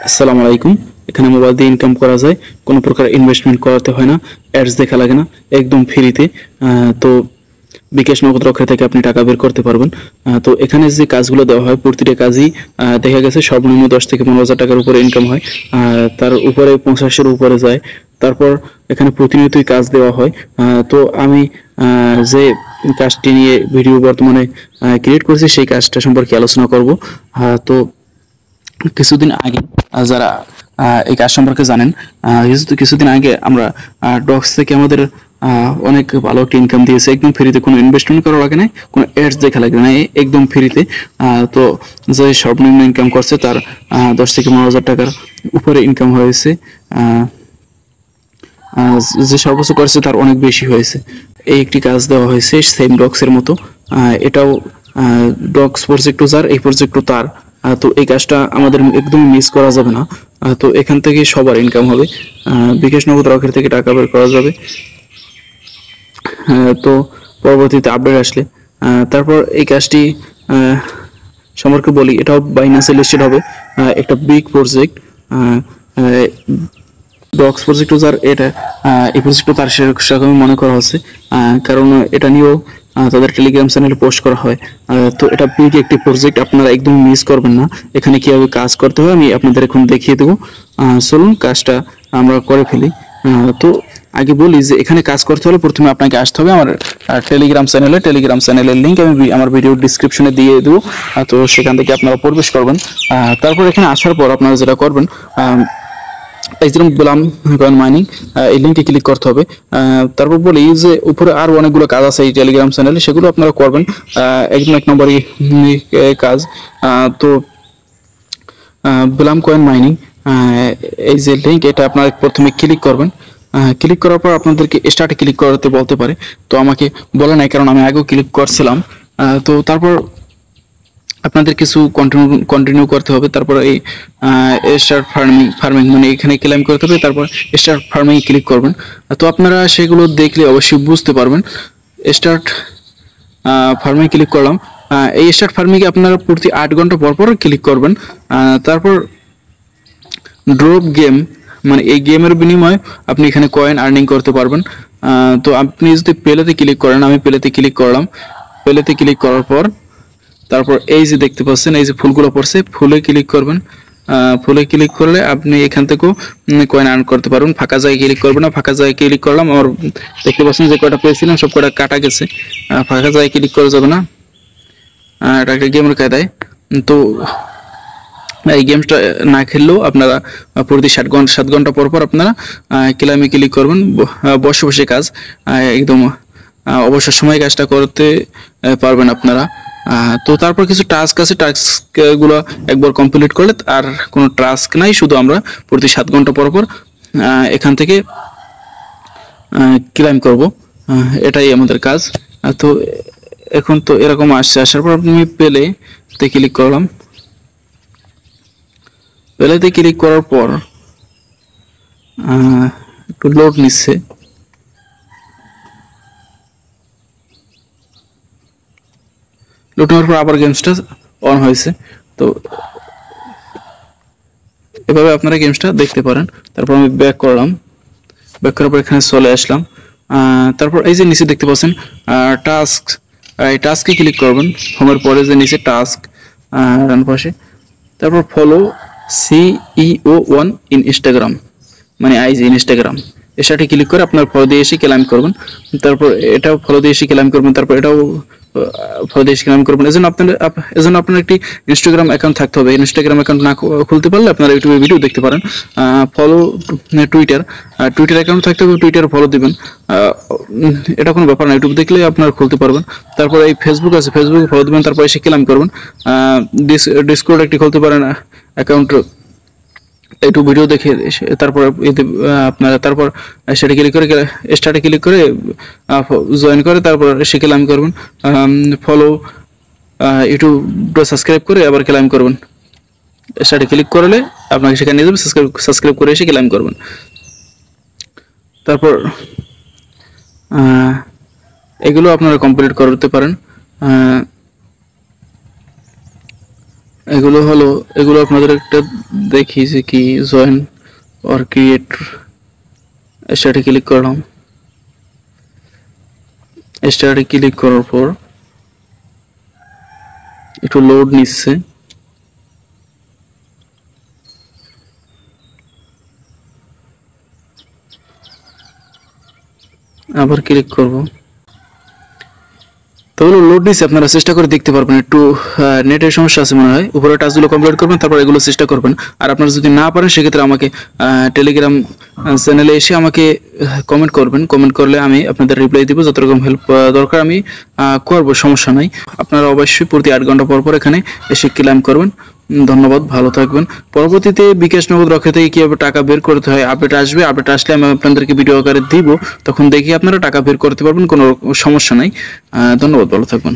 আসসালামু আলাইকুম। এখানে মোবাইল দিয়ে ইনকাম করা যায়, কোনো প্রকার ইনভেস্টমেন্ট করাতে হয় না, অ্যাডস দেখা লাগে না, একদম ফ্রিতে। তো বিকাশ নগদ রক্ষা থেকে আপনি টাকা বের করতে পারবেন। তো এখানে যে কাজগুলো দেওয়া হয় প্রতিটা কাজই দেখা গেছে সর্বনিম্ন 10 থেকে 15 হাজার টাকার উপরে ইনকাম হয়, তার উপরে 50-এর উপরে যায়। তারপর এখানে প্রতিনিয়তই কাজ দেওয়া হয়। তো আমি যে কাজটি নিয়ে ভিডিও বর্তমানে ক্রিয়েট করেছি সেই কাজটা সম্পর্কে আলোচনা করব। তো কিছুদিন আগে যারা এই কাজ সম্পর্কে জানেন, কিছুদিন আগে আমরা ডক্স থেকে আমাদের অনেক ভালো একটা ইনকাম দিয়েছে একদম ফ্রিতে, কোনো ইনভেস্টমেন্ট করা লাগে না, কোনো অ্যাডস দেখা লাগে না, একদম ফ্রিতে। তো যে সর্বনিম্ন ইনকাম করছে তার 10 থেকে 15 হাজার টাকার উপরে ইনকাম হয়েছে। যে সর্বোচ্চ করছে তার অনেক বেশি হয়েছে। এই একটি কাজ দেওয়া হয়েছে সেম ডক্সের মতো। এটাও ডক্স প্রজেক্ট যার, এই প্রজেক্ট তার। তো এই কাজটা আমাদের একদম মিস করা যাবে না। তো এখান থেকে সবার ইনকাম হবে, বিকাশ নগদ রকেট থেকে টাকা বের করা যাবে। তো পরবর্তীতে আপডেট আসলে তারপর এই কাজটি সম্পর্কে বলি। এটাও বাইন্যান্সে লিস্টেড হবে, একটা বিগ প্রজেক্ট। ডক্স প্রজেক্ট যার, এটা এই প্রজেক্টও তার সেরকমই মনে করা হচ্ছে, কারণ এটা নিয়েও তাদের টেলিগ্রাম চ্যানেলে পোস্ট করা হয়। তো এটা বিগ একটি প্রজেক্ট, আপনারা একদম মিস করবেন না। এখানে কিভাবে কাজ করতে হয় আমি আপনাদের এখন দেখিয়ে দেবো। চলুন কাজটা আমরা করে ফেলি। তো আগে বলি যে এখানে কাজ করতে হলে প্রথমে আপনাকে আসতে হবে আমার টেলিগ্রাম চ্যানেলের লিঙ্ক আমি আমার ভিডিও ডিসক্রিপশনে দিয়ে দেবো। তো সেখান থেকে আপনারা প্রবেশ করবেন। তারপর এখানে আসার পর আপনারা যেটা করবেন, এই যেরকম বললাম কয়েন মাইনিং, এই লিঙ্কে ক্লিক করতে হবে। তারপর বলি যে উপরে আরও অনেকগুলো কাজ আছে এই টেলিগ্রাম চ্যানেলে, সেগুলো আপনারা করবেন। একদম এক নম্বরই কাজ। তো বললাম কয়েন মাইনিং, এই যে লিঙ্ক, এটা আপনারা প্রথমে ক্লিক করবেন। ক্লিক করার পর আপনাদেরকে স্টার্টে ক্লিক করতে বলতে পারে, তো আমাকে বলে নাই কারণ আমি আগেও ক্লিক করছিলাম। তো তারপর আপনাদের কিছু কন্টিনিউ করতে হবে। তারপর এই স্টার্ট ফার্মিং মানে এখানে ক্লেম করতে হবে, তারপর স্টার্ট ফার্মিং ক্লিক করবেন। তো আপনারা সেগুলো দেখলে অবশ্যই বুঝতে পারবেন। স্টার্ট ফার্মিং ক্লিক করলাম। এই স্টার্ট ফার্মিংয়ে আপনারা প্রতি 8 ঘন্টা পর পর ক্লিক করবেন। তারপর ড্রপ গেম, মানে এই গেমের বিনিময়ে আপনি এখানে কয়েন আর্নিং করতে পারবেন। তো আপনি যদি প্লেতে ক্লিক করেন, আমি প্লেতে ক্লিক করলাম। প্লেতে ক্লিক করার পর তারপর এই যে দেখতে পাচ্ছেন এই যে ফুলগুলো পড়ছে, ফুলে ক্লিক করবেন। ফুলে ক্লিক করলে আপনি এখান থেকেও কয়েন আর্ন করতে পারবেন। ফাঁকা জায়গায় ক্লিক করবেন না, ফাঁকা জায়গায় ক্লিক করলাম, আমার দেখতে পাচ্ছেন যে কয়টা পেয়েছিলাম সব কয়টা কাটা গেছে। ফাঁকা জায়গায় ক্লিক করা যাবে না, এটা একটা গেমের কায়দায়। তো এই গেমটা না খেললেও আপনারা প্রতি 7 ঘন্টা পর পর আপনারা ক্লেমে ক্লিক করবেন। বসে বসে কাজ, একদম অবসর সময় কাজটা করতে পারবেন আপনারা। তো তারপর কিছু টাস্ক আছে, টাস্কগুলো একবার কমপ্লিট করলে আর কোনো টাস্ক নাই, শুধু আমরা প্রতি 7 ঘন্টা পর পর এখান থেকে ক্লেম করব। এটাই আমাদের কাজ। তো এখন তো এরকম আসছে, আসার পর আমি প্লেতে ক্লিক করলাম। প্লেতে ক্লিক করার পর একটু লোড নিচ্ছে। লোড নেওয়ার পর আবার গেমসটা অন হয়েছে। তো এভাবে আপনারা গেমসটা দেখতে পারেন। তারপর আমি ব্যাক করলাম, ব্যাক করার পর এখানে চলে আসলাম। তারপর এই যে নিচে দেখতে পাচ্ছেন টাস্ক, এই টাস্কে ক্লিক করবেন। হোমের পরে যে নিচে টাস্ক ডান পাশে, তারপর ফলো CEO1 ইন ইনস্টাগ্রাম, মানে আইজি ইনস্টাগ্রাম, এর সাথে ক্লিক করে আপনার ফলো দিয়ে এসে ক্লেম করবেন। তারপর এটাও ফলো দিয়ে এসে ক্লেম করবেন, তারপর এটাও ফলো দিয়ে এসে ক্লেম করবেন। এজন্য আপনার একটি ইনস্টাগ্রাম অ্যাকাউন্ট থাকতে হবে। ইনস্টাগ্রাম অ্যাকাউন্ট না খুলতে পারলে আপনারা ইউটিউবে ভিডিও দেখতে পারেন। ফলো টুইটার অ্যাকাউন্ট থাকতে হবে, টুইটার ফলো দিবেন। এটা কোনো ব্যাপার না, ইউটিউব দেখলে আপনারা খুলতে পারবেন। তারপর এই ফেসবুক আছে, ফেসবুকে ফলো দিবেন, তারপর এসে ক্লেম করবেন। ডিসকর্ড একটি খুলতে পারেন অ্যাকাউন্ট, একটু ভিডিও দেখে তারপর আপনারা তারপর সেটা ক্লিক করে স্টার্টে ক্লিক করে জয়েন করে তারপর সে ক্লেম করবেন। ফলো ইউটিউবটা সাবস্ক্রাইব করে আবার ক্লেম করবেন। স্টার্টে ক্লিক করলে আপনাকে সেখানে নিয়ে যাবে, সাবস্ক্রাইব করে এসে ক্লেম করবেন। তারপর এগুলো আপনারা কমপ্লিট করতে পারেন। এগুলো হলো, এগুলো আপনাদের একটা দেখি যে কি জয়েন অর ক্রিয়েট, স্টার্টে ক্লিক করলাম। স্টার্টে ক্লিক করার পর একটু লোড নিচ্ছে, আবার ক্লিক করব। তো হলো লোড নিচ্ছে, আপনারা চেষ্টা করে দেখতে পারবেন। একটু নেটের সমস্যা আছে মনে হয়। উপরে টাচগুলো কমপ্লিট করবেন, তারপর এগুলো চেষ্টা করবেন। আর আপনারা যদি না পারেন সেক্ষেত্রে আমাকে টেলিগ্রাম চ্যানেলে এসে আমাকে কমেন্ট করবেন। কমেন্ট করলে আমি আপনাদের রিপ্লাই দিব, যত রকম হেল্প দরকার আমি করব, সমস্যা নাই। আপনারা অবশ্যই প্রতি 8 ঘন্টা পর পর এখানে এসে ক্লেম করবেন। ধন্যবাদ, ভালো থাকবেন। পরবর্তীতে বিকাশ নগদ রক্ষা থেকে কীভাবে টাকা বের করতে হয় আপডেট আসবে। আপডেট আসলে আমি আপনাদেরকে ভিডিও আকারে দিব, তখন দেখে আপনারা টাকা বের করতে পারবেন, কোনো সমস্যা নাই। ধন্যবাদ, ভালো থাকবেন।